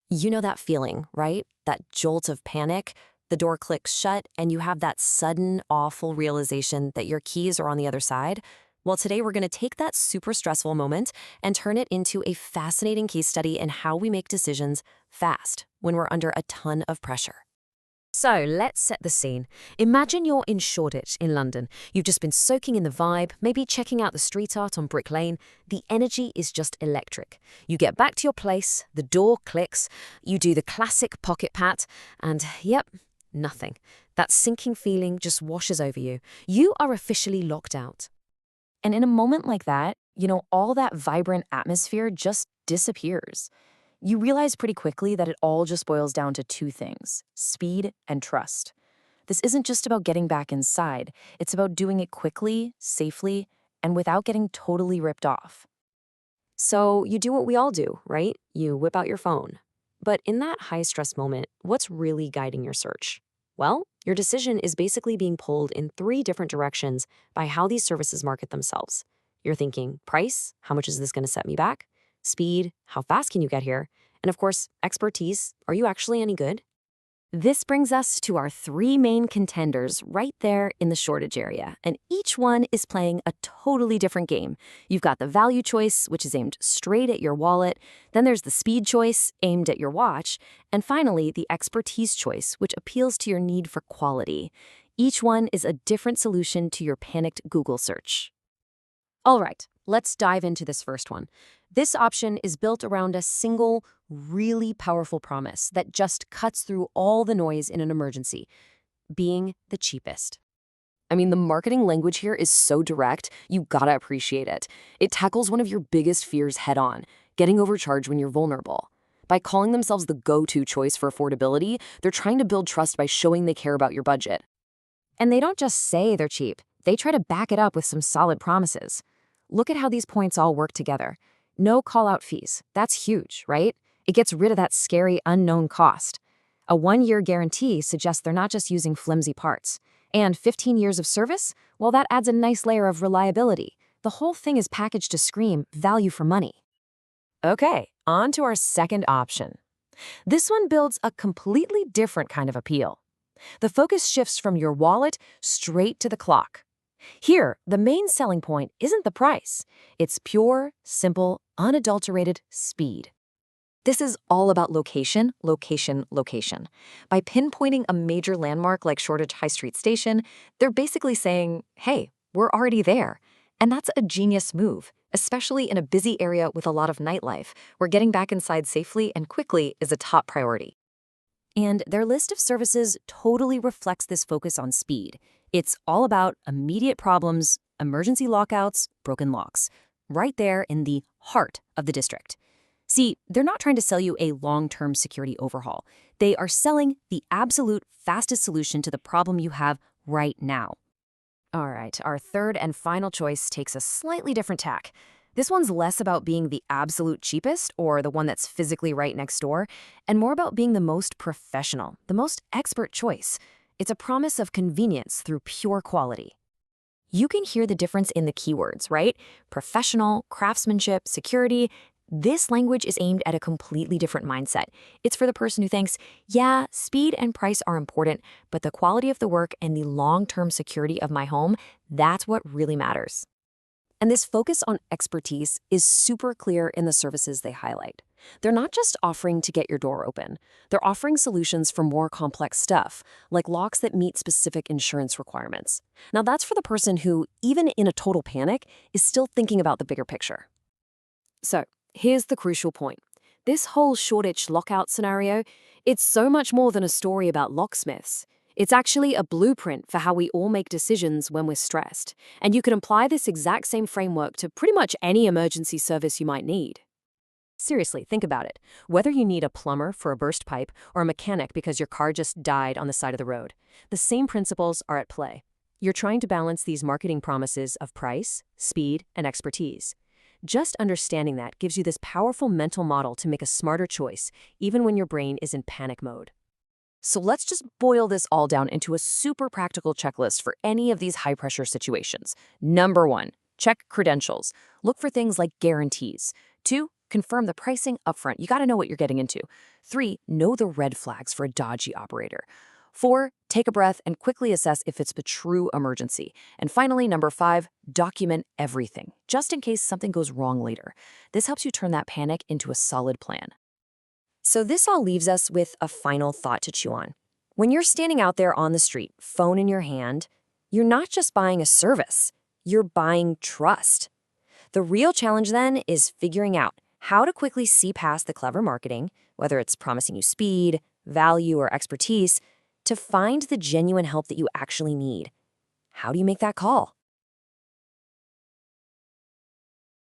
You know that feeling, right? That jolt of panic. The door clicks shut, and you have that sudden, awful realization that your keys are on the other side. Well, today we're going to take that super stressful moment and turn it into a fascinating case study in how we make decisions fast when we're under a ton of pressure. So let's set the scene. Imagine you're in Shoreditch in London. You've just been soaking in the vibe, maybe checking out the street art on Brick Lane. The energy is just electric. You get back to your place, the door clicks, you do the classic pocket pat, and yep, nothing. That sinking feeling just washes over you. You are officially locked out. And in a moment like that, all that vibrant atmosphere just disappears. You realize pretty quickly that it all just boils down to two things: speed and trust. This isn't just about getting back inside, it's about doing it quickly, safely, and without getting totally ripped off. So you do what we all do, right? You whip out your phone. But in that high-stress moment, what's really guiding your search? Well, your decision is basically being pulled in three different directions by how these services market themselves. You're thinking price, how much is this going to set me back? Speed, how fast can you get here? And of course, expertise, are you actually any good? This brings us to our three main contenders right there in the Shoreditch area, and each one is playing a totally different game. You've got the value choice, which is aimed straight at your wallet, then there's the speed choice, aimed at your watch, and finally the expertise choice, which appeals to your need for quality. Each one is a different solution to your panicked Google search. All right, let's dive into this first one. This option is built around a single, really powerful promise that just cuts through all the noise in an emergency: being the cheapest. I mean, the marketing language here is so direct, you gotta appreciate it. It tackles one of your biggest fears head on, getting overcharged when you're vulnerable. By calling themselves the go-to choice for affordability, they're trying to build trust by showing they care about your budget. And they don't just say they're cheap, they try to back it up with some solid promises. Look at how these points all work together. No call-out fees. That's huge, right? It gets rid of that scary unknown cost. A 1-year guarantee suggests they're not just using flimsy parts. And 15 years of service? Well, that adds a nice layer of reliability. The whole thing is packaged to scream value for money. Okay, on to our second option. This one builds a completely different kind of appeal. The focus shifts from your wallet straight to the clock. Here, the main selling point isn't the price. It's pure, simple, unadulterated speed. This is all about location, location, location. By pinpointing a major landmark like Shoreditch High Street Station, they're basically saying, hey, we're already there. And that's a genius move, especially in a busy area with a lot of nightlife, where getting back inside safely and quickly is a top priority. And their list of services totally reflects this focus on speed. It's all about immediate problems, emergency lockouts, broken locks, right there in the heart of the district. See, they're not trying to sell you a long-term security overhaul. They are selling the absolute fastest solution to the problem you have right now. All right, our third and final choice takes a slightly different tack. This one's less about being the absolute cheapest or the one that's physically right next door, and more about being the most professional, the most expert choice. It's a promise of convenience through pure quality. You can hear the difference in the keywords, right? Professional, craftsmanship, security. This language is aimed at a completely different mindset. It's for the person who thinks, yeah, speed and price are important, but the quality of the work and the long-term security of my home, that's what really matters. And this focus on expertise is super clear in the services they highlight. They're not just offering to get your door open. They're offering solutions for more complex stuff, like locks that meet specific insurance requirements. Now, that's for the person who, even in a total panic, is still thinking about the bigger picture. So, here's the crucial point. This whole Shoreditch lockout scenario, it's so much more than a story about locksmiths. It's actually a blueprint for how we all make decisions when we're stressed. And you can apply this exact same framework to pretty much any emergency service you might need. Seriously, think about it. Whether you need a plumber for a burst pipe or a mechanic because your car just died on the side of the road, the same principles are at play. You're trying to balance these marketing promises of price, speed, and expertise. Just understanding that gives you this powerful mental model to make a smarter choice, even when your brain is in panic mode. So let's just boil this all down into a super practical checklist for any of these high-pressure situations. Number 1, check credentials. Look for things like guarantees. 2, Confirm the pricing upfront. You got to know what you're getting into. 3, know the red flags for a dodgy operator. 4, take a breath and quickly assess if it's a true emergency. And finally, number 5, document everything, just in case something goes wrong later. This helps you turn that panic into a solid plan. So this all leaves us with a final thought to chew on. When you're standing out there on the street, phone in your hand, you're not just buying a service, you're buying trust. The real challenge then is figuring out how to quickly see past the clever marketing, whether it's promising you speed, value, or expertise, to find the genuine help that you actually need. How do you make that call?